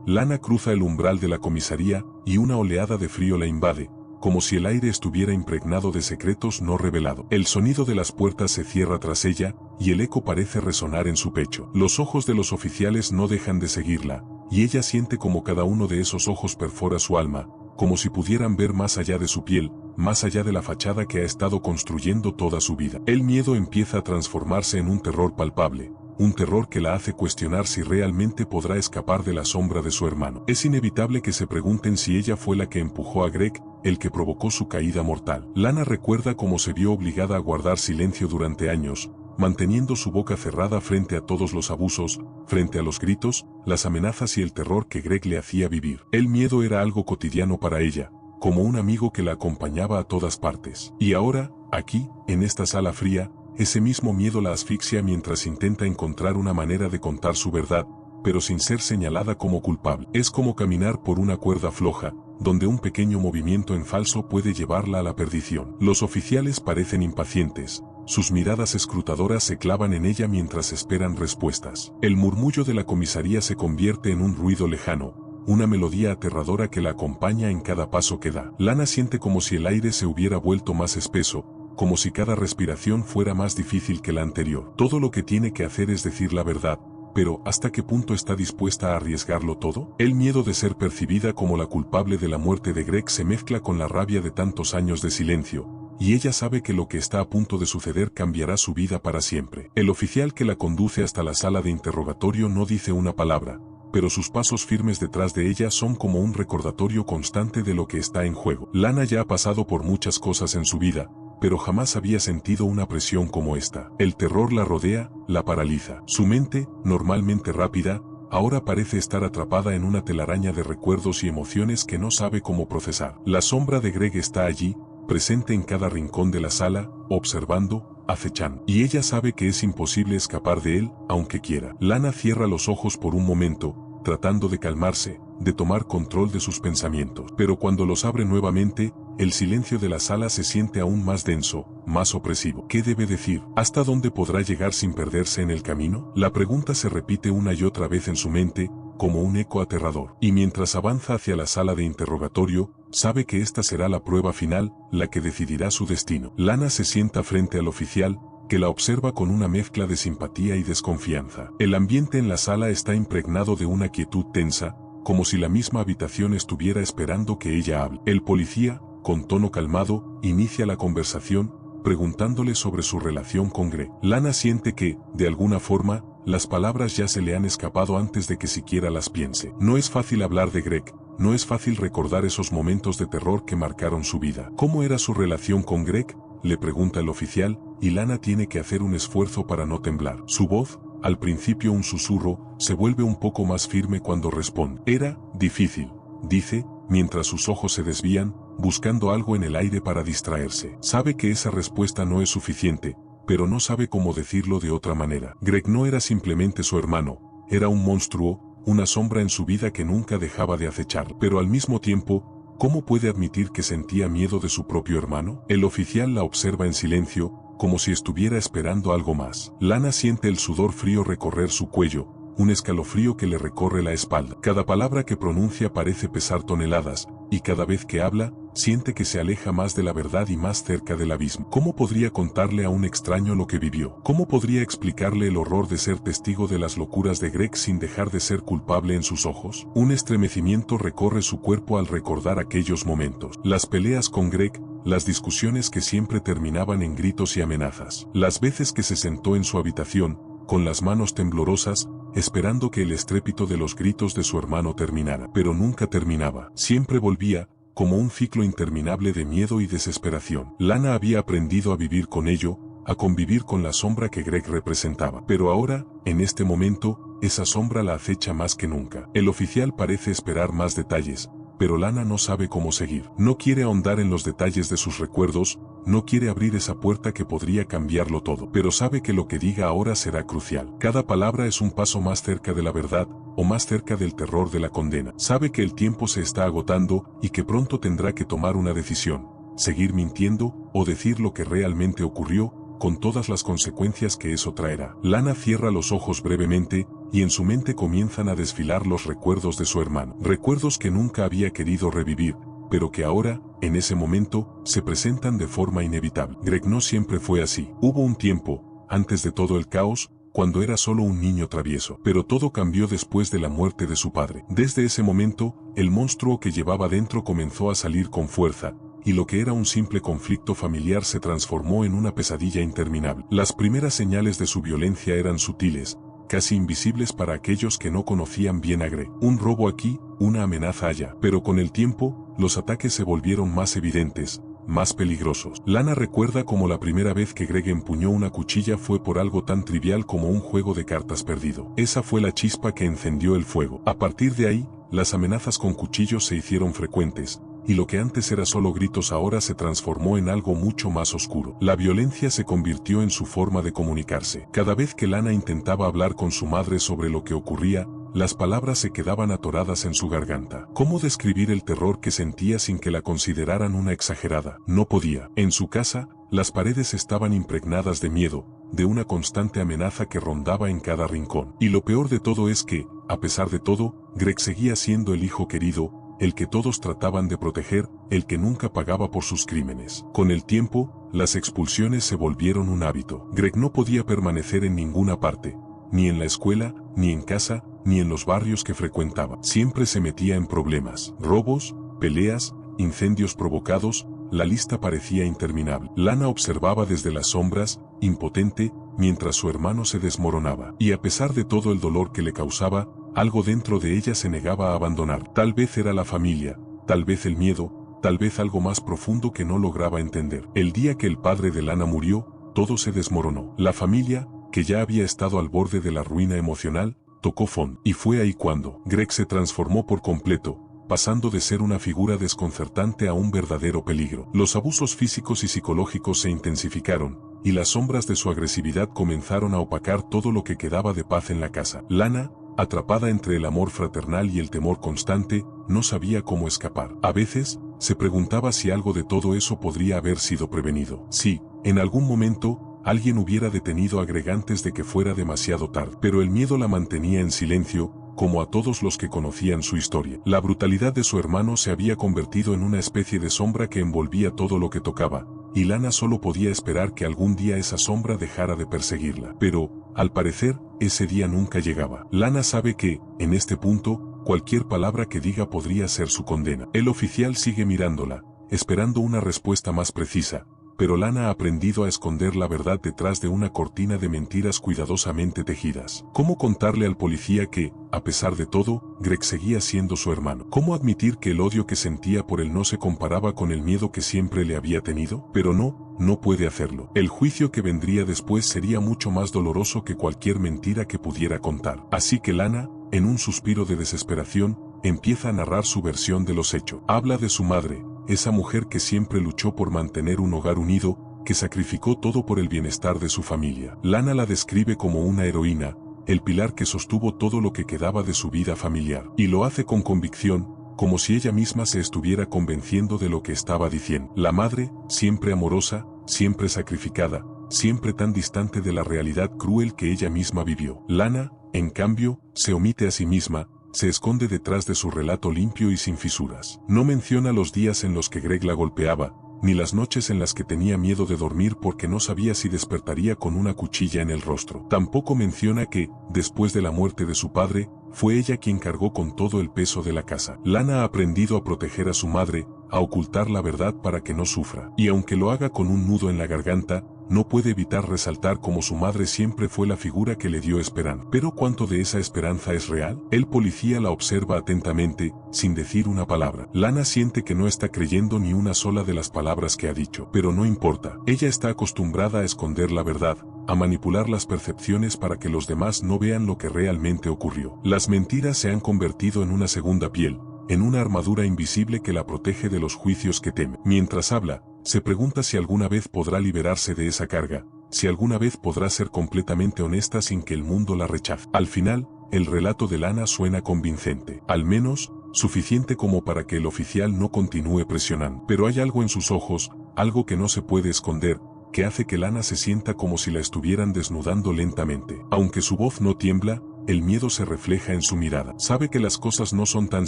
Lana cruza el umbral de la comisaría y una oleada de frío la invade, como si el aire estuviera impregnado de secretos no revelados. El sonido de las puertas se cierra tras ella, y el eco parece resonar en su pecho. Los ojos de los oficiales no dejan de seguirla, y ella siente como cada uno de esos ojos perfora su alma, como si pudieran ver más allá de su piel, más allá de la fachada que ha estado construyendo toda su vida. El miedo empieza a transformarse en un terror palpable, un terror que la hace cuestionar si realmente podrá escapar de la sombra de su hermano. Es inevitable que se pregunten si ella fue la que empujó a Greg, el que provocó su caída mortal. Lana recuerda cómo se vio obligada a guardar silencio durante años, manteniendo su boca cerrada frente a todos los abusos, frente a los gritos, las amenazas y el terror que Greg le hacía vivir. El miedo era algo cotidiano para ella, como un amigo que la acompañaba a todas partes. Y ahora, aquí, en esta sala fría, ese mismo miedo la asfixia mientras intenta encontrar una manera de contar su verdad, pero sin ser señalada como culpable. Es como caminar por una cuerda floja, donde un pequeño movimiento en falso puede llevarla a la perdición. Los oficiales parecen impacientes, sus miradas escrutadoras se clavan en ella mientras esperan respuestas. El murmullo de la comisaría se convierte en un ruido lejano, una melodía aterradora que la acompaña en cada paso que da. Lana siente como si el aire se hubiera vuelto más espeso, como si cada respiración fuera más difícil que la anterior. Todo lo que tiene que hacer es decir la verdad, pero ¿hasta qué punto está dispuesta a arriesgarlo todo? El miedo de ser percibida como la culpable de la muerte de Greg se mezcla con la rabia de tantos años de silencio, y ella sabe que lo que está a punto de suceder cambiará su vida para siempre. El oficial que la conduce hasta la sala de interrogatorio no dice una palabra, pero sus pasos firmes detrás de ella son como un recordatorio constante de lo que está en juego. Lana ya ha pasado por muchas cosas en su vida, pero jamás había sentido una presión como esta. El terror la rodea, la paraliza. Su mente, normalmente rápida, ahora parece estar atrapada en una telaraña de recuerdos y emociones que no sabe cómo procesar. La sombra de Greg está allí, presente en cada rincón de la sala, observando, acechando. Y ella sabe que es imposible escapar de él, aunque quiera. Lana cierra los ojos por un momento, tratando de calmarse, de tomar control de sus pensamientos. Pero cuando los abre nuevamente, el silencio de la sala se siente aún más denso, más opresivo. ¿Qué debe decir? ¿Hasta dónde podrá llegar sin perderse en el camino? La pregunta se repite una y otra vez en su mente, como un eco aterrador. Y mientras avanza hacia la sala de interrogatorio, sabe que esta será la prueba final, la que decidirá su destino. Lana se sienta frente al oficial, que la observa con una mezcla de simpatía y desconfianza. El ambiente en la sala está impregnado de una quietud tensa, como si la misma habitación estuviera esperando que ella hable. El policía, con tono calmado, inicia la conversación, preguntándole sobre su relación con Greg. Lana siente que, de alguna forma, las palabras ya se le han escapado antes de que siquiera las piense. No es fácil hablar de Greg, no es fácil recordar esos momentos de terror que marcaron su vida. ¿Cómo era su relación con Greg?, le pregunta el oficial, y Lana tiene que hacer un esfuerzo para no temblar. Su voz, al principio un susurro, se vuelve un poco más firme cuando responde. Era difícil, dice, mientras sus ojos se desvían, buscando algo en el aire para distraerse. Sabe que esa respuesta no es suficiente, pero no sabe cómo decirlo de otra manera. Greg no era simplemente su hermano, era un monstruo, una sombra en su vida que nunca dejaba de acechar. Pero al mismo tiempo, ¿cómo puede admitir que sentía miedo de su propio hermano? El oficial la observa en silencio, como si estuviera esperando algo más. Lana siente el sudor frío recorrer su cuello, un escalofrío que le recorre la espalda. Cada palabra que pronuncia parece pesar toneladas, y cada vez que habla, siente que se aleja más de la verdad y más cerca del abismo. ¿Cómo podría contarle a un extraño lo que vivió? ¿Cómo podría explicarle el horror de ser testigo de las locuras de Greg sin dejar de ser culpable en sus ojos? Un estremecimiento recorre su cuerpo al recordar aquellos momentos. Las peleas con Greg, las discusiones que siempre terminaban en gritos y amenazas. Las veces que se sentó en su habitación, con las manos temblorosas, esperando que el estrépito de los gritos de su hermano terminara. Pero nunca terminaba. Siempre volvía, como un ciclo interminable de miedo y desesperación. Lana había aprendido a vivir con ello, a convivir con la sombra que Greg representaba. Pero ahora, en este momento, esa sombra la acecha más que nunca. El oficial parece esperar más detalles, pero Lana no sabe cómo seguir. No quiere ahondar en los detalles de sus recuerdos, no quiere abrir esa puerta que podría cambiarlo todo, pero sabe que lo que diga ahora será crucial. Cada palabra es un paso más cerca de la verdad, o más cerca del terror de la condena. Sabe que el tiempo se está agotando, y que pronto tendrá que tomar una decisión: seguir mintiendo, o decir lo que realmente ocurrió, con todas las consecuencias que eso traerá. Lana cierra los ojos brevemente, y en su mente comienzan a desfilar los recuerdos de su hermano. Recuerdos que nunca había querido revivir, pero que ahora, en ese momento, se presentan de forma inevitable. Greg no siempre fue así. Hubo un tiempo, antes de todo el caos, cuando era solo un niño travieso. Pero todo cambió después de la muerte de su padre. Desde ese momento, el monstruo que llevaba dentro comenzó a salir con fuerza, y lo que era un simple conflicto familiar se transformó en una pesadilla interminable. Las primeras señales de su violencia eran sutiles, casi invisibles para aquellos que no conocían bien a Greg. Un robo aquí, una amenaza allá. Pero con el tiempo, los ataques se volvieron más evidentes, más peligrosos. Lana recuerda como la primera vez que Greg empuñó una cuchilla fue por algo tan trivial como un juego de cartas perdido. Esa fue la chispa que encendió el fuego. A partir de ahí, las amenazas con cuchillos se hicieron frecuentes, y lo que antes era solo gritos ahora se transformó en algo mucho más oscuro. La violencia se convirtió en su forma de comunicarse. Cada vez que Lana intentaba hablar con su madre sobre lo que ocurría, las palabras se quedaban atoradas en su garganta. ¿Cómo describir el terror que sentía sin que la consideraran una exagerada? No podía. En su casa, las paredes estaban impregnadas de miedo, de una constante amenaza que rondaba en cada rincón. Y lo peor de todo es que, a pesar de todo, Greg seguía siendo el hijo querido, el que todos trataban de proteger, el que nunca pagaba por sus crímenes. Con el tiempo, las expulsiones se volvieron un hábito. Greg no podía permanecer en ninguna parte, ni en la escuela, ni en casa, ni en los barrios que frecuentaba. Siempre se metía en problemas. Robos, peleas, incendios provocados, la lista parecía interminable. Lana observaba desde las sombras, impotente, mientras su hermano se desmoronaba. Y a pesar de todo el dolor que le causaba, algo dentro de ella se negaba a abandonar. Tal vez era la familia, tal vez el miedo, tal vez algo más profundo que no lograba entender. El día que el padre de Lana murió, todo se desmoronó. La familia, que ya había estado al borde de la ruina emocional, tocó fondo. Y fue ahí cuando Greg se transformó por completo, pasando de ser una figura desconcertante a un verdadero peligro. Los abusos físicos y psicológicos se intensificaron, y las sombras de su agresividad comenzaron a opacar todo lo que quedaba de paz en la casa. Lana, atrapada entre el amor fraternal y el temor constante, no sabía cómo escapar. A veces, se preguntaba si algo de todo eso podría haber sido prevenido. Si, en algún momento, alguien hubiera detenido a Greg antes de que fuera demasiado tarde. Pero el miedo la mantenía en silencio, como a todos los que conocían su historia. La brutalidad de su hermano se había convertido en una especie de sombra que envolvía todo lo que tocaba, y Lana solo podía esperar que algún día esa sombra dejara de perseguirla. Pero, al parecer, ese día nunca llegaba. Lana sabe que, en este punto, cualquier palabra que diga podría ser su condena. El oficial sigue mirándola, esperando una respuesta más precisa, pero Lana ha aprendido a esconder la verdad detrás de una cortina de mentiras cuidadosamente tejidas. ¿Cómo contarle al policía que, a pesar de todo, Greg seguía siendo su hermano? ¿Cómo admitir que el odio que sentía por él no se comparaba con el miedo que siempre le había tenido? Pero no puede hacerlo. El juicio que vendría después sería mucho más doloroso que cualquier mentira que pudiera contar. Así que Lana, en un suspiro de desesperación, empieza a narrar su versión de los hechos. Habla de su madre, esa mujer que siempre luchó por mantener un hogar unido, que sacrificó todo por el bienestar de su familia. Lana la describe como una heroína, el pilar que sostuvo todo lo que quedaba de su vida familiar. Y lo hace con convicción, como si ella misma se estuviera convenciendo de lo que estaba diciendo. La madre, siempre amorosa, siempre sacrificada, siempre tan distante de la realidad cruel que ella misma vivió. Lana, en cambio, se omite a sí misma, se esconde detrás de su relato limpio y sin fisuras. No menciona los días en los que Greg la golpeaba, ni las noches en las que tenía miedo de dormir porque no sabía si despertaría con una cuchilla en el rostro. Tampoco menciona que, después de la muerte de su padre, fue ella quien cargó con todo el peso de la casa. Lana ha aprendido a proteger a su madre, a ocultar la verdad para que no sufra. Y aunque lo haga con un nudo en la garganta, no puede evitar resaltar cómo su madre siempre fue la figura que le dio esperanza. Pero ¿cuánto de esa esperanza es real? El policía la observa atentamente, sin decir una palabra. Lana siente que no está creyendo ni una sola de las palabras que ha dicho. Pero no importa. Ella está acostumbrada a esconder la verdad, a manipular las percepciones para que los demás no vean lo que realmente ocurrió. Las mentiras se han convertido en una segunda piel, en una armadura invisible que la protege de los juicios que teme. Mientras habla, se pregunta si alguna vez podrá liberarse de esa carga, si alguna vez podrá ser completamente honesta sin que el mundo la rechace. Al final, el relato de Lana suena convincente, al menos, suficiente como para que el oficial no continúe presionando. Pero hay algo en sus ojos, algo que no se puede esconder, que hace que Lana se sienta como si la estuvieran desnudando lentamente. Aunque su voz no tiembla, el miedo se refleja en su mirada. Sabe que las cosas no son tan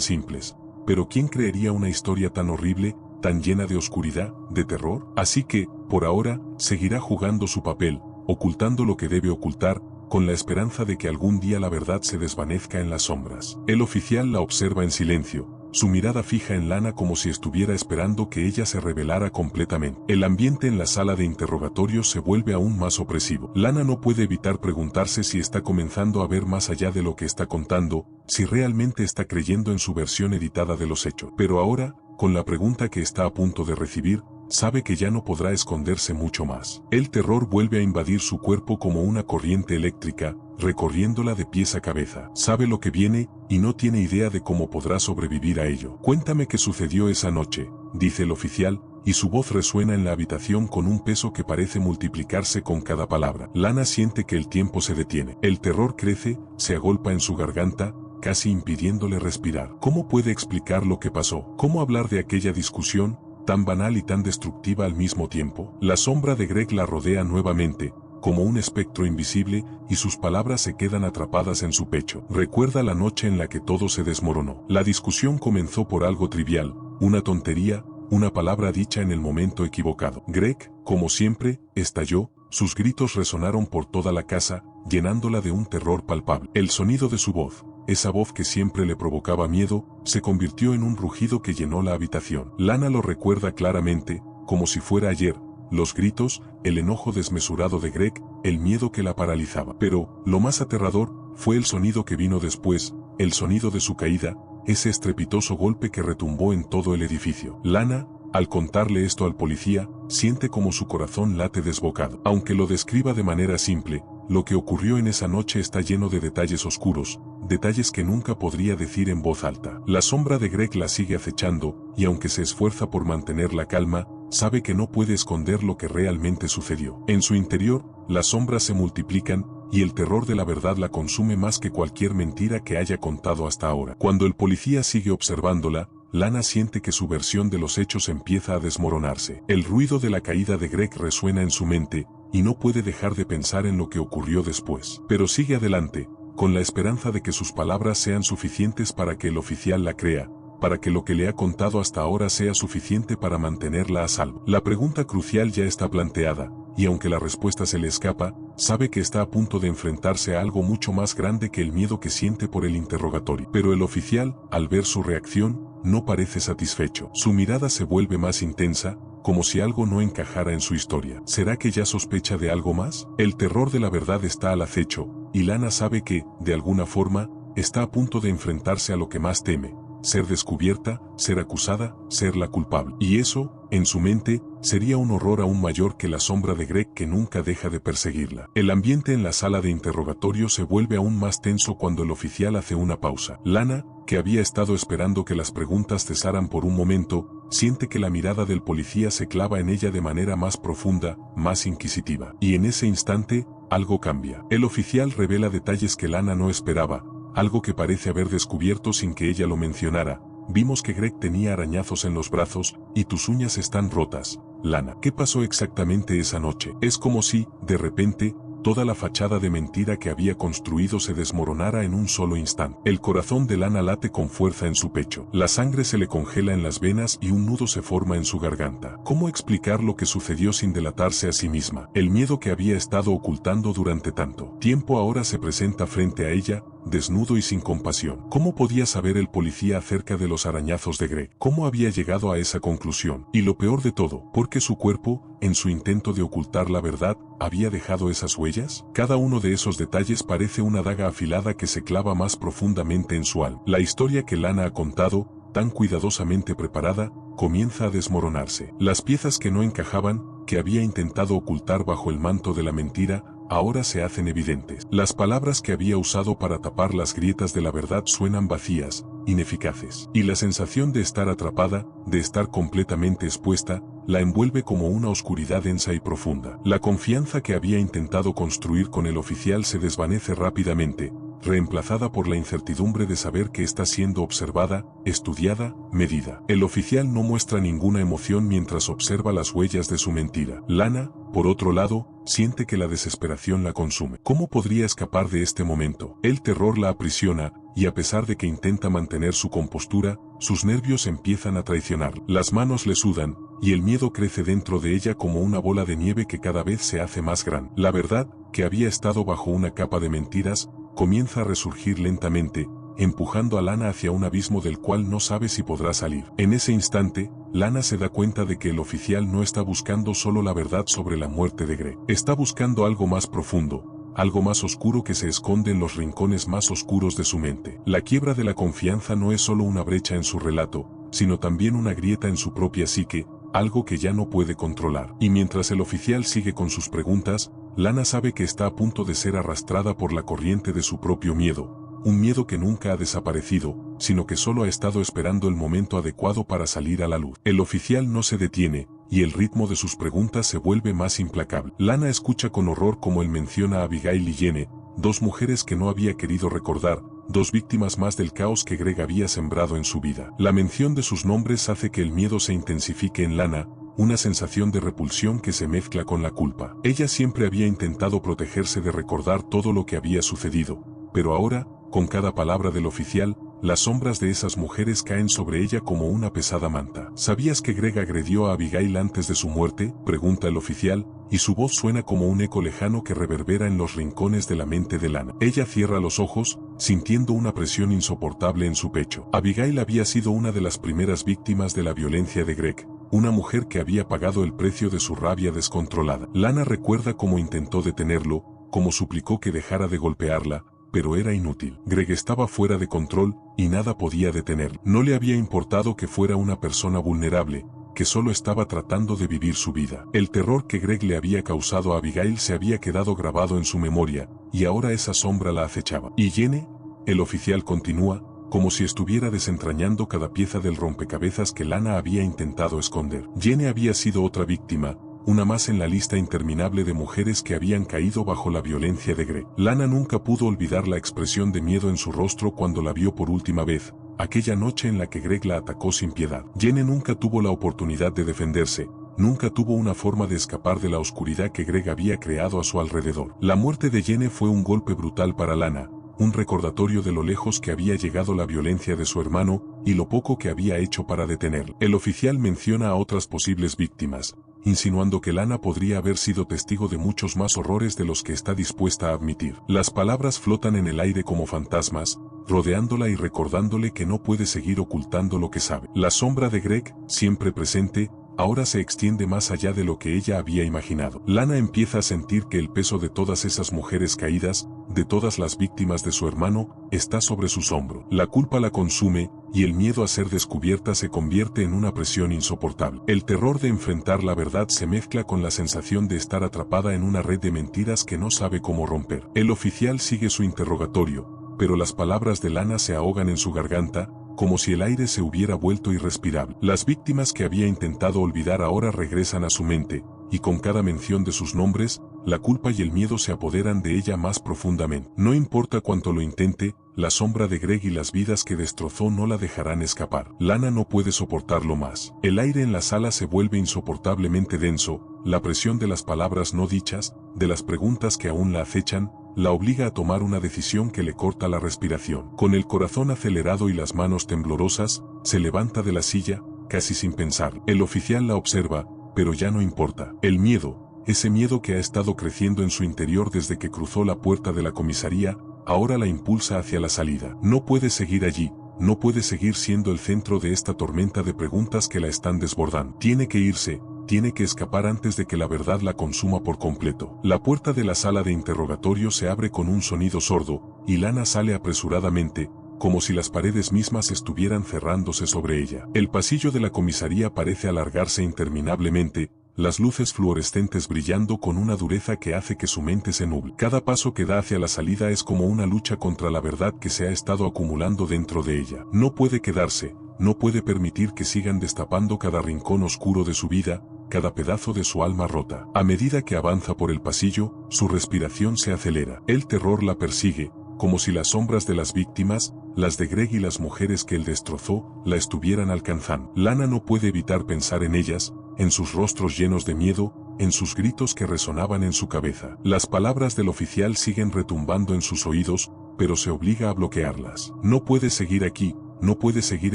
simples, pero ¿quién creería una historia tan horrible, tan llena de oscuridad, de terror? Así que, por ahora, seguirá jugando su papel, ocultando lo que debe ocultar, con la esperanza de que algún día la verdad se desvanezca en las sombras. El oficial la observa en silencio, su mirada fija en Lana como si estuviera esperando que ella se revelara completamente. El ambiente en la sala de interrogatorios se vuelve aún más opresivo. Lana no puede evitar preguntarse si está comenzando a ver más allá de lo que está contando, si realmente está creyendo en su versión editada de los hechos. Pero ahora, con la pregunta que está a punto de recibir, sabe que ya no podrá esconderse mucho más. El terror vuelve a invadir su cuerpo como una corriente eléctrica, recorriéndola de pies a cabeza. Sabe lo que viene, y no tiene idea de cómo podrá sobrevivir a ello. Cuéntame qué sucedió esa noche, dice el oficial, y su voz resuena en la habitación con un peso que parece multiplicarse con cada palabra. Lana siente que el tiempo se detiene. El terror crece, se agolpa en su garganta, casi impidiéndole respirar. ¿Cómo puede explicar lo que pasó? ¿Cómo hablar de aquella discusión, tan banal y tan destructiva al mismo tiempo? La sombra de Greg la rodea nuevamente, como un espectro invisible, y sus palabras se quedan atrapadas en su pecho. Recuerda la noche en la que todo se desmoronó. La discusión comenzó por algo trivial, una tontería, una palabra dicha en el momento equivocado. Greg, como siempre, estalló, sus gritos resonaron por toda la casa, llenándola de un terror palpable. El sonido de su voz, esa voz que siempre le provocaba miedo, se convirtió en un rugido que llenó la habitación. Lana lo recuerda claramente, como si fuera ayer, los gritos, el enojo desmesurado de Greg, el miedo que la paralizaba. Pero, lo más aterrador, fue el sonido que vino después, el sonido de su caída, ese estrepitoso golpe que retumbó en todo el edificio. Lana, al contarle esto al policía, siente como su corazón late desbocado. Aunque lo describa de manera simple, lo que ocurrió en esa noche está lleno de detalles oscuros, detalles que nunca podría decir en voz alta. La sombra de Greg la sigue acechando, y aunque se esfuerza por mantener la calma, sabe que no puede esconder lo que realmente sucedió. En su interior, las sombras se multiplican, y el terror de la verdad la consume más que cualquier mentira que haya contado hasta ahora. Cuando el policía sigue observándola, Lana siente que su versión de los hechos empieza a desmoronarse. El ruido de la caída de Greg resuena en su mente, y no puede dejar de pensar en lo que ocurrió después. Pero sigue adelante, con la esperanza de que sus palabras sean suficientes para que el oficial la crea, para que lo que le ha contado hasta ahora sea suficiente para mantenerla a salvo. La pregunta crucial ya está planteada, y aunque la respuesta se le escapa, sabe que está a punto de enfrentarse a algo mucho más grande que el miedo que siente por el interrogatorio. Pero el oficial, al ver su reacción, no parece satisfecho. Su mirada se vuelve más intensa, como si algo no encajara en su historia. ¿Será que ya sospecha de algo más? El terror de la verdad está al acecho, y Lana sabe que, de alguna forma, está a punto de enfrentarse a lo que más teme: ser descubierta, ser acusada, ser la culpable. Y eso, en su mente, sería un horror aún mayor que la sombra de Greg que nunca deja de perseguirla. El ambiente en la sala de interrogatorio se vuelve aún más tenso cuando el oficial hace una pausa. Lana, que había estado esperando que las preguntas cesaran por un momento, siente que la mirada del policía se clava en ella de manera más profunda, más inquisitiva. Y en ese instante, algo cambia. El oficial revela detalles que Lana no esperaba, algo que parece haber descubierto sin que ella lo mencionara. Vimos que Greg tenía arañazos en los brazos, y tus uñas están rotas. Lana, ¿qué pasó exactamente esa noche? Es como si, de repente, toda la fachada de mentira que había construido se desmoronara en un solo instante. El corazón de Lana late con fuerza en su pecho. La sangre se le congela en las venas y un nudo se forma en su garganta. ¿Cómo explicar lo que sucedió sin delatarse a sí misma? El miedo que había estado ocultando durante tanto tiempo ahora se presenta frente a ella, desnudo y sin compasión. ¿Cómo podía saber el policía acerca de los arañazos de Greg? ¿Cómo había llegado a esa conclusión? Y lo peor de todo, ¿por qué su cuerpo, en su intento de ocultar la verdad, había dejado esas huellas? Cada uno de esos detalles parece una daga afilada que se clava más profundamente en su alma. La historia que Lana ha contado, tan cuidadosamente preparada, comienza a desmoronarse. Las piezas que no encajaban, que había intentado ocultar bajo el manto de la mentira, ahora se hacen evidentes. Las palabras que había usado para tapar las grietas de la verdad suenan vacías, ineficaces. Y la sensación de estar atrapada, de estar completamente expuesta, la envuelve como una oscuridad densa y profunda. La confianza que había intentado construir con el oficial se desvanece rápidamente, reemplazada por la incertidumbre de saber que está siendo observada, estudiada, medida. El oficial no muestra ninguna emoción mientras observa las huellas de su mentira. Lana, Por otro lado, siente que la desesperación la consume. ¿Cómo podría escapar de este momento? El terror la aprisiona, y a pesar de que intenta mantener su compostura, sus nervios empiezan a traicionar. Las manos le sudan, y el miedo crece dentro de ella como una bola de nieve que cada vez se hace más grande. La verdad, que había estado bajo una capa de mentiras, comienza a resurgir lentamente, empujando a Lana hacia un abismo del cual no sabe si podrá salir. En ese instante, Lana se da cuenta de que el oficial no está buscando solo la verdad sobre la muerte de Greg. Está buscando algo más profundo, algo más oscuro que se esconde en los rincones más oscuros de su mente. La quiebra de la confianza no es solo una brecha en su relato, sino también una grieta en su propia psique, algo que ya no puede controlar. Y mientras el oficial sigue con sus preguntas, Lana sabe que está a punto de ser arrastrada por la corriente de su propio miedo. Un miedo que nunca ha desaparecido, sino que solo ha estado esperando el momento adecuado para salir a la luz. El oficial no se detiene, y el ritmo de sus preguntas se vuelve más implacable. Lana escucha con horror cómo él menciona a Abigail y Jenny, dos mujeres que no había querido recordar, dos víctimas más del caos que Greg había sembrado en su vida. La mención de sus nombres hace que el miedo se intensifique en Lana, una sensación de repulsión que se mezcla con la culpa. Ella siempre había intentado protegerse de recordar todo lo que había sucedido, pero ahora, con cada palabra del oficial, las sombras de esas mujeres caen sobre ella como una pesada manta. ¿Sabías que Greg agredió a Abigail antes de su muerte?, pregunta el oficial, y su voz suena como un eco lejano que reverbera en los rincones de la mente de Lana. Ella cierra los ojos, sintiendo una presión insoportable en su pecho. Abigail había sido una de las primeras víctimas de la violencia de Greg, una mujer que había pagado el precio de su rabia descontrolada. Lana recuerda cómo intentó detenerlo, cómo suplicó que dejara de golpearla, pero era inútil. Greg estaba fuera de control, y nada podía detenerlo. No le había importado que fuera una persona vulnerable, que solo estaba tratando de vivir su vida. El terror que Greg le había causado a Abigail se había quedado grabado en su memoria, y ahora esa sombra la acechaba. ¿Y Jenny? El oficial continúa, como si estuviera desentrañando cada pieza del rompecabezas que Lana había intentado esconder. Jenny había sido otra víctima, una más en la lista interminable de mujeres que habían caído bajo la violencia de Greg. Lana nunca pudo olvidar la expresión de miedo en su rostro cuando la vio por última vez, aquella noche en la que Greg la atacó sin piedad. Jenny nunca tuvo la oportunidad de defenderse, nunca tuvo una forma de escapar de la oscuridad que Greg había creado a su alrededor. La muerte de Jenny fue un golpe brutal para Lana, un recordatorio de lo lejos que había llegado la violencia de su hermano, y lo poco que había hecho para detenerlo. El oficial menciona a otras posibles víctimas, insinuando que Lana podría haber sido testigo de muchos más horrores de los que está dispuesta a admitir. Las palabras flotan en el aire como fantasmas, rodeándola y recordándole que no puede seguir ocultando lo que sabe. La sombra de Greg, siempre presente, ahora se extiende más allá de lo que ella había imaginado. Lana empieza a sentir que el peso de todas esas mujeres caídas, de todas las víctimas de su hermano, está sobre sus hombros. La culpa la consume, y el miedo a ser descubierta se convierte en una presión insoportable. El terror de enfrentar la verdad se mezcla con la sensación de estar atrapada en una red de mentiras que no sabe cómo romper. El oficial sigue su interrogatorio, pero las palabras de Lana se ahogan en su garganta, como si el aire se hubiera vuelto irrespirable. Las víctimas que había intentado olvidar ahora regresan a su mente, y con cada mención de sus nombres, la culpa y el miedo se apoderan de ella más profundamente. No importa cuánto lo intente, la sombra de Greg y las vidas que destrozó no la dejarán escapar. Lana no puede soportarlo más. El aire en la sala se vuelve insoportablemente denso, la presión de las palabras no dichas, de las preguntas que aún la acechan, la obliga a tomar una decisión que le corta la respiración. Con el corazón acelerado y las manos temblorosas, se levanta de la silla, casi sin pensar. El oficial la observa, pero ya no importa. El miedo, ese miedo que ha estado creciendo en su interior desde que cruzó la puerta de la comisaría, ahora la impulsa hacia la salida. No puede seguir allí, no puede seguir siendo el centro de esta tormenta de preguntas que la están desbordando. Tiene que irse. Tiene que escapar antes de que la verdad la consuma por completo. La puerta de la sala de interrogatorio se abre con un sonido sordo, y Lana sale apresuradamente, como si las paredes mismas estuvieran cerrándose sobre ella. El pasillo de la comisaría parece alargarse interminablemente, las luces fluorescentes brillando con una dureza que hace que su mente se nuble. Cada paso que da hacia la salida es como una lucha contra la verdad que se ha estado acumulando dentro de ella. No puede quedarse, no puede permitir que sigan destapando cada rincón oscuro de su vida, cada pedazo de su alma rota. A medida que avanza por el pasillo, su respiración se acelera. El terror la persigue, como si las sombras de las víctimas, las de Greg y las mujeres que él destrozó, la estuvieran alcanzando. Lana no puede evitar pensar en ellas, en sus rostros llenos de miedo, en sus gritos que resonaban en su cabeza. Las palabras del oficial siguen retumbando en sus oídos, pero se obliga a bloquearlas. No puede seguir aquí, no puede seguir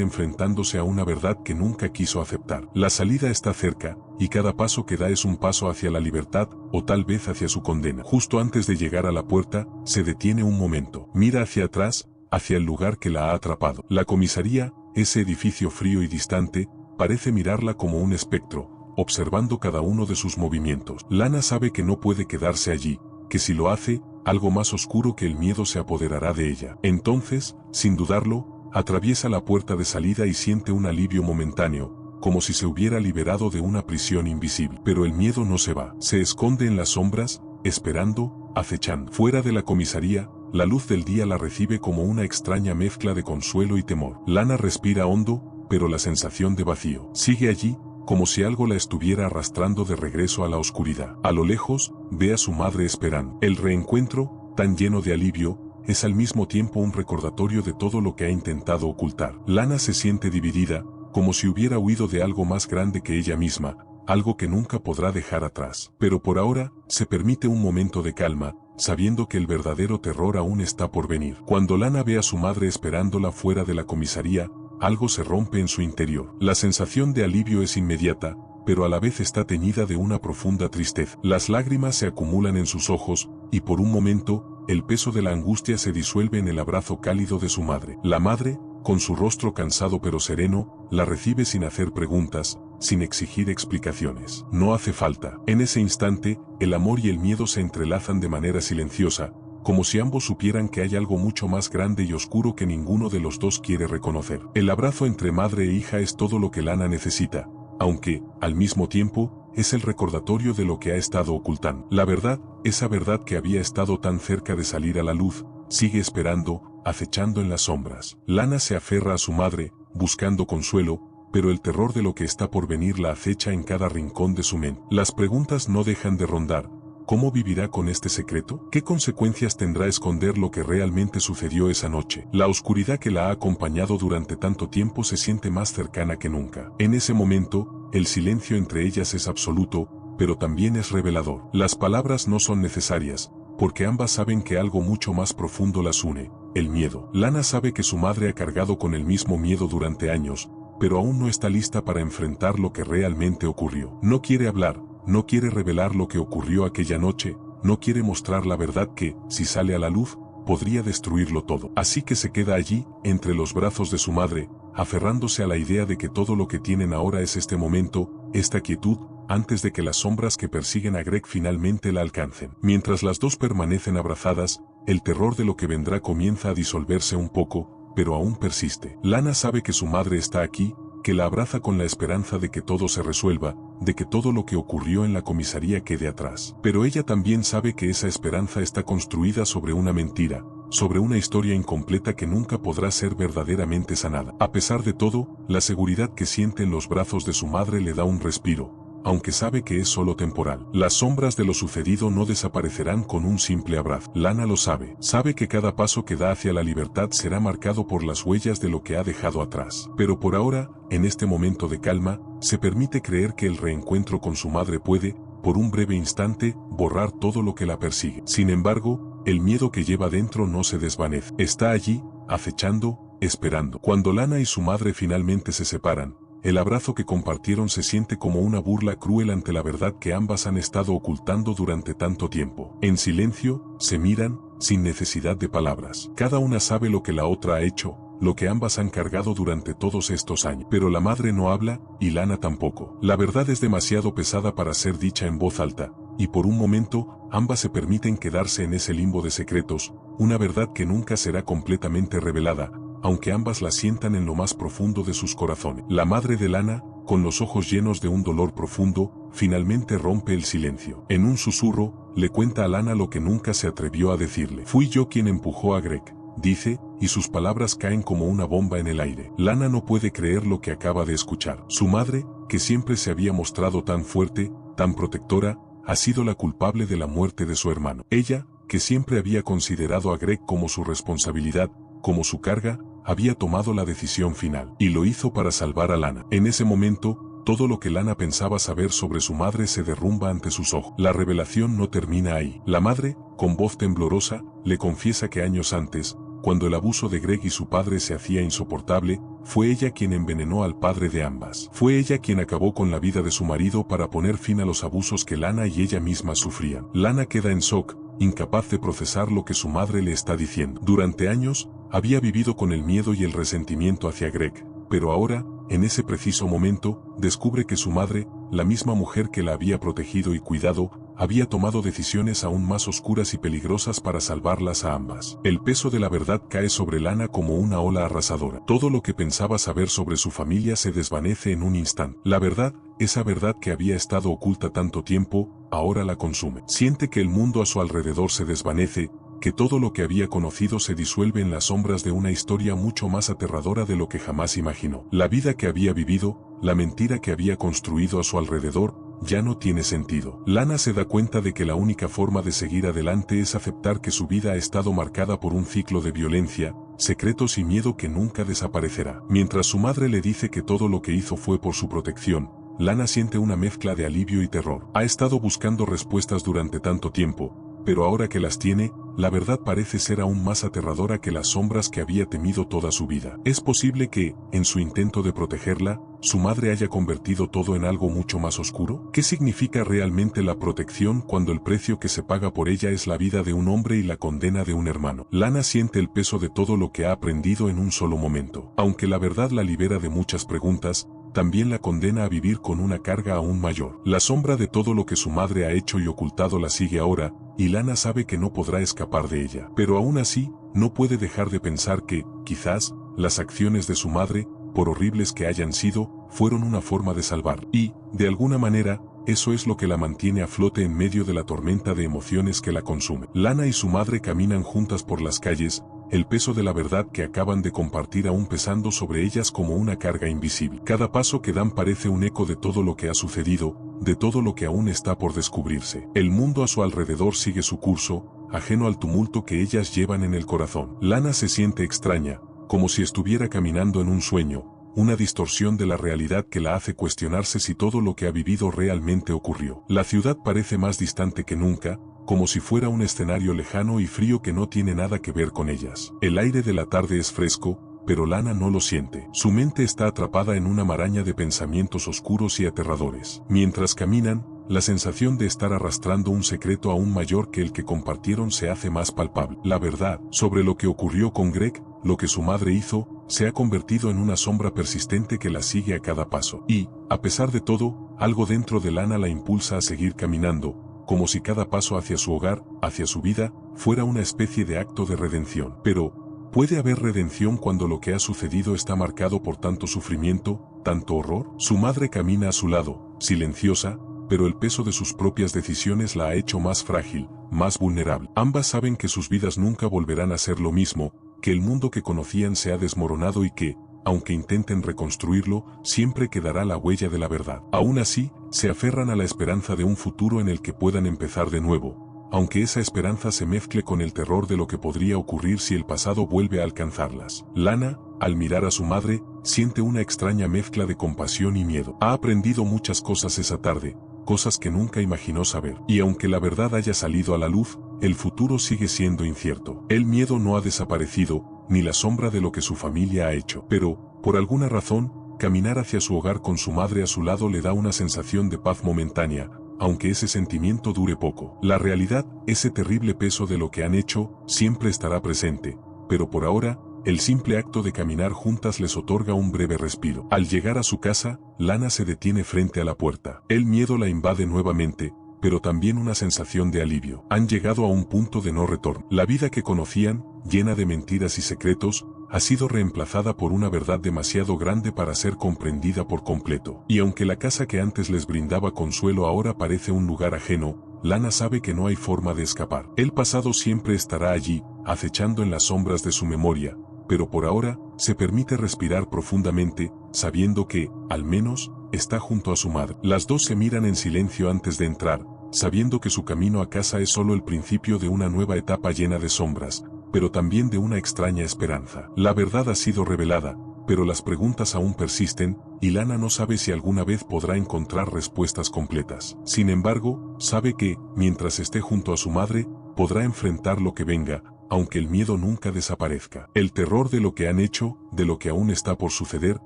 enfrentándose a una verdad que nunca quiso aceptar. La salida está cerca, y cada paso que da es un paso hacia la libertad, o tal vez hacia su condena. Justo antes de llegar a la puerta, se detiene un momento. Mira hacia atrás, hacia el lugar que la ha atrapado. La comisaría, ese edificio frío y distante, parece mirarla como un espectro, observando cada uno de sus movimientos. Lana sabe que no puede quedarse allí, que si lo hace, algo más oscuro que el miedo se apoderará de ella. Entonces, sin dudarlo, atraviesa la puerta de salida y siente un alivio momentáneo, como si se hubiera liberado de una prisión invisible. Pero el miedo no se va. Se esconde en las sombras, esperando, acechando. Fuera de la comisaría, la luz del día la recibe como una extraña mezcla de consuelo y temor. Lana respira hondo, pero la sensación de vacío sigue allí, como si algo la estuviera arrastrando de regreso a la oscuridad. A lo lejos, ve a su madre esperando. El reencuentro, tan lleno de alivio, es al mismo tiempo un recordatorio de todo lo que ha intentado ocultar. Lana se siente dividida, como si hubiera huido de algo más grande que ella misma, algo que nunca podrá dejar atrás. Pero por ahora, se permite un momento de calma, sabiendo que el verdadero terror aún está por venir. Cuando Lana ve a su madre esperándola fuera de la comisaría, algo se rompe en su interior. La sensación de alivio es inmediata, pero a la vez está teñida de una profunda tristeza. Las lágrimas se acumulan en sus ojos, y por un momento, el peso de la angustia se disuelve en el abrazo cálido de su madre. La madre, con su rostro cansado pero sereno, la recibe sin hacer preguntas, sin exigir explicaciones. No hace falta. En ese instante, el amor y el miedo se entrelazan de manera silenciosa, como si ambos supieran que hay algo mucho más grande y oscuro que ninguno de los dos quiere reconocer. El abrazo entre madre e hija es todo lo que Lana necesita, aunque, al mismo tiempo, es el recordatorio de lo que ha estado ocultando. La verdad, esa verdad que había estado tan cerca de salir a la luz, sigue esperando, acechando en las sombras. Lana se aferra a su madre, buscando consuelo, pero el terror de lo que está por venir la acecha en cada rincón de su mente. Las preguntas no dejan de rondar. ¿Cómo vivirá con este secreto? ¿Qué consecuencias tendrá esconder lo que realmente sucedió esa noche? La oscuridad que la ha acompañado durante tanto tiempo se siente más cercana que nunca. En ese momento, el silencio entre ellas es absoluto, pero también es revelador. Las palabras no son necesarias, porque ambas saben que algo mucho más profundo las une, el miedo. Lana sabe que su madre ha cargado con el mismo miedo durante años, pero aún no está lista para enfrentar lo que realmente ocurrió. No quiere hablar. No quiere revelar lo que ocurrió aquella noche, no quiere mostrar la verdad que, si sale a la luz, podría destruirlo todo. Así que se queda allí, entre los brazos de su madre, aferrándose a la idea de que todo lo que tienen ahora es este momento, esta quietud, antes de que las sombras que persiguen a Greg finalmente la alcancen. Mientras las dos permanecen abrazadas, el terror de lo que vendrá comienza a disolverse un poco, pero aún persiste. Lana sabe que su madre está aquí, que la abraza con la esperanza de que todo se resuelva, de que todo lo que ocurrió en la comisaría quede atrás. Pero ella también sabe que esa esperanza está construida sobre una mentira, sobre una historia incompleta que nunca podrá ser verdaderamente sanada. A pesar de todo, la seguridad que siente en los brazos de su madre le da un respiro, aunque sabe que es solo temporal. Las sombras de lo sucedido no desaparecerán con un simple abrazo. Lana lo sabe. Sabe que cada paso que da hacia la libertad será marcado por las huellas de lo que ha dejado atrás. Pero por ahora, en este momento de calma, se permite creer que el reencuentro con su madre puede, por un breve instante, borrar todo lo que la persigue. Sin embargo, el miedo que lleva dentro no se desvanece. Está allí, acechando, esperando. Cuando Lana y su madre finalmente se separan, el abrazo que compartieron se siente como una burla cruel ante la verdad que ambas han estado ocultando durante tanto tiempo. En silencio, se miran, sin necesidad de palabras. Cada una sabe lo que la otra ha hecho, lo que ambas han cargado durante todos estos años. Pero la madre no habla, y Lana tampoco. La verdad es demasiado pesada para ser dicha en voz alta, y por un momento, ambas se permiten quedarse en ese limbo de secretos, una verdad que nunca será completamente revelada, aunque ambas la sientan en lo más profundo de sus corazones. La madre de Lana, con los ojos llenos de un dolor profundo, finalmente rompe el silencio. En un susurro, le cuenta a Lana lo que nunca se atrevió a decirle. Fui yo quien empujó a Greg, dice, y sus palabras caen como una bomba en el aire. Lana no puede creer lo que acaba de escuchar. Su madre, que siempre se había mostrado tan fuerte, tan protectora, ha sido la culpable de la muerte de su hermano. Ella, que siempre había considerado a Greg como su responsabilidad, como su carga, había tomado la decisión final, y lo hizo para salvar a Lana. En ese momento, Todo lo que Lana pensaba saber sobre su madre se derrumba ante sus ojos. La revelación no termina ahí. La madre, con voz temblorosa, le confiesa que años antes, cuando el abuso de Greg y su padre se hacía insoportable, fue ella quien envenenó al padre de ambas. Fue ella quien acabó con la vida de su marido para poner fin a los abusos que Lana y ella misma sufrían. Lana queda en shock, incapaz de procesar lo que su madre le está diciendo. Durante años, había vivido con el miedo y el resentimiento hacia Greg, pero ahora, en ese preciso momento, descubre que su madre, la misma mujer que la había protegido y cuidado, había tomado decisiones aún más oscuras y peligrosas para salvarlas a ambas. El peso de la verdad cae sobre Lana como una ola arrasadora. Todo lo que pensaba saber sobre su familia se desvanece en un instante. La verdad, esa verdad que había estado oculta tanto tiempo, ahora la consume. Siente que el mundo a su alrededor se desvanece, que todo lo que había conocido se disuelve en las sombras de una historia mucho más aterradora de lo que jamás imaginó. La vida que había vivido, la mentira que había construido a su alrededor, ya no tiene sentido. Lana se da cuenta de que la única forma de seguir adelante es aceptar que su vida ha estado marcada por un ciclo de violencia, secretos y miedo que nunca desaparecerá. Mientras su madre le dice que todo lo que hizo fue por su protección, Lana siente una mezcla de alivio y terror. Ha estado buscando respuestas durante tanto tiempo, pero ahora que las tiene, la verdad parece ser aún más aterradora que las sombras que había temido toda su vida. Es posible que, en su intento de protegerla, su madre haya convertido todo en algo mucho más oscuro. ¿Qué significa realmente la protección cuando el precio que se paga por ella es la vida de un hombre y la condena de un hermano? Lana siente el peso de todo lo que ha aprendido en un solo momento. Aunque la verdad la libera de muchas preguntas, también la condena a vivir con una carga aún mayor. La sombra de todo lo que su madre ha hecho y ocultado la sigue ahora, y Lana sabe que no podrá escapar de ella. Pero aún así, no puede dejar de pensar que, quizás, las acciones de su madre, por horribles que hayan sido, fueron una forma de salvar. Y, de alguna manera, eso es lo que la mantiene a flote en medio de la tormenta de emociones que la consume. Lana y su madre caminan juntas por las calles, el peso de la verdad que acaban de compartir aún pesando sobre ellas como una carga invisible. Cada paso que dan parece un eco de todo lo que ha sucedido, de todo lo que aún está por descubrirse. El mundo a su alrededor sigue su curso, ajeno al tumulto que ellas llevan en el corazón. Lana se siente extraña, como si estuviera caminando en un sueño, una distorsión de la realidad que la hace cuestionarse si todo lo que ha vivido realmente ocurrió. La ciudad parece más distante que nunca, como si fuera un escenario lejano y frío que no tiene nada que ver con ellas. El aire de la tarde es fresco, pero Lana no lo siente. Su mente está atrapada en una maraña de pensamientos oscuros y aterradores. Mientras caminan, la sensación de estar arrastrando un secreto aún mayor que el que compartieron se hace más palpable. La verdad sobre lo que ocurrió con Greg, lo que su madre hizo, se ha convertido en una sombra persistente que la sigue a cada paso. Y, a pesar de todo, algo dentro de Lana la impulsa a seguir caminando, como si cada paso hacia su hogar, hacia su vida, fuera una especie de acto de redención. Pero, ¿puede haber redención cuando lo que ha sucedido está marcado por tanto sufrimiento, tanto horror? Su madre camina a su lado, silenciosa, pero el peso de sus propias decisiones la ha hecho más frágil, más vulnerable. Ambas saben que sus vidas nunca volverán a ser lo mismo, que el mundo que conocían se ha desmoronado y que, aunque intenten reconstruirlo, siempre quedará la huella de la verdad. Aún así, se aferran a la esperanza de un futuro en el que puedan empezar de nuevo, aunque esa esperanza se mezcle con el terror de lo que podría ocurrir si el pasado vuelve a alcanzarlas. Lana, al mirar a su madre, siente una extraña mezcla de compasión y miedo. Ha aprendido muchas cosas esa tarde, cosas que nunca imaginó saber. Y aunque la verdad haya salido a la luz, el futuro sigue siendo incierto. El miedo no ha desaparecido, ni la sombra de lo que su familia ha hecho. Pero, por alguna razón, caminar hacia su hogar con su madre a su lado le da una sensación de paz momentánea, aunque ese sentimiento dure poco. La realidad, ese terrible peso de lo que han hecho, siempre estará presente, pero por ahora, el simple acto de caminar juntas les otorga un breve respiro. Al llegar a su casa, Lana se detiene frente a la puerta. El miedo la invade nuevamente, pero también una sensación de alivio. Han llegado a un punto de no retorno. La vida que conocían, llena de mentiras y secretos, ha sido reemplazada por una verdad demasiado grande para ser comprendida por completo. Y aunque la casa que antes les brindaba consuelo ahora parece un lugar ajeno, Lana sabe que no hay forma de escapar. El pasado siempre estará allí, acechando en las sombras de su memoria, pero por ahora, se permite respirar profundamente, sabiendo que, al menos, está junto a su madre. Las dos se miran en silencio antes de entrar, sabiendo que su camino a casa es solo el principio de una nueva etapa llena de sombras, pero también de una extraña esperanza. La verdad ha sido revelada, pero las preguntas aún persisten, y Lana no sabe si alguna vez podrá encontrar respuestas completas. Sin embargo, sabe que, mientras esté junto a su madre, podrá enfrentar lo que venga, aunque el miedo nunca desaparezca. El terror de lo que han hecho, de lo que aún está por suceder,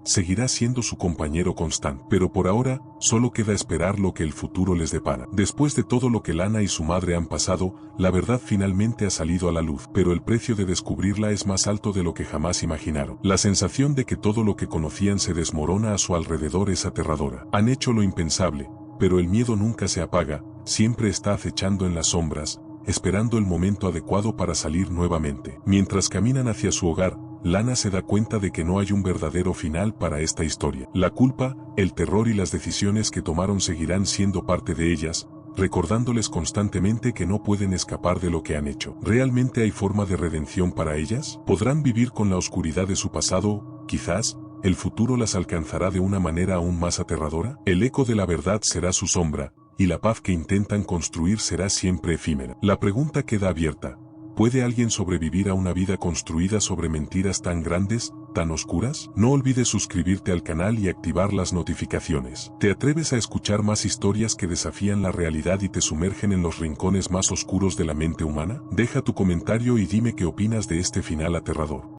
seguirá siendo su compañero constante. Pero por ahora, solo queda esperar lo que el futuro les depara. Después de todo lo que Lana y su madre han pasado, la verdad finalmente ha salido a la luz, pero el precio de descubrirla es más alto de lo que jamás imaginaron. La sensación de que todo lo que conocían se desmorona a su alrededor es aterradora. Han hecho lo impensable, pero el miedo nunca se apaga, siempre está acechando en las sombras, esperando el momento adecuado para salir nuevamente. Mientras caminan hacia su hogar, Lana se da cuenta de que no hay un verdadero final para esta historia. La culpa, el terror y las decisiones que tomaron seguirán siendo parte de ellas, recordándoles constantemente que no pueden escapar de lo que han hecho. ¿Realmente hay forma de redención para ellas? ¿Podrán vivir con la oscuridad de su pasado? Quizás, ¿el futuro las alcanzará de una manera aún más aterradora? El eco de la verdad será su sombra, y la paz que intentan construir será siempre efímera. La pregunta queda abierta. ¿Puede alguien sobrevivir a una vida construida sobre mentiras tan grandes, tan oscuras? No olvides suscribirte al canal y activar las notificaciones. ¿Te atreves a escuchar más historias que desafían la realidad y te sumergen en los rincones más oscuros de la mente humana? Deja tu comentario y dime qué opinas de este final aterrador.